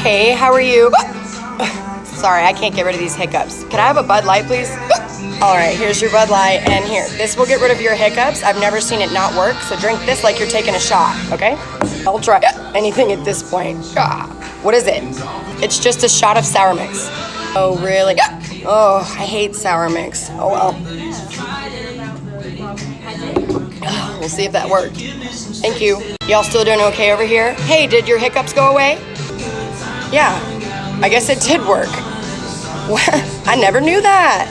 Hey, how are you? Sorry, I can't get rid of these hiccups. Can I have a Bud Light, please? All right, here's your Bud Light, and here. This will get rid of your hiccups. I've never seen it not work, so drink this like you're taking a shot, okay? I'll try anything at this point. What is it? It's just a shot of sour mix. Oh, really? Oh, I hate sour mix. Oh, well. We'll see if that worked. Thank you. Y'all still doing okay over here? Hey, did your hiccups go away? Yeah, I guess it did work. I never knew that.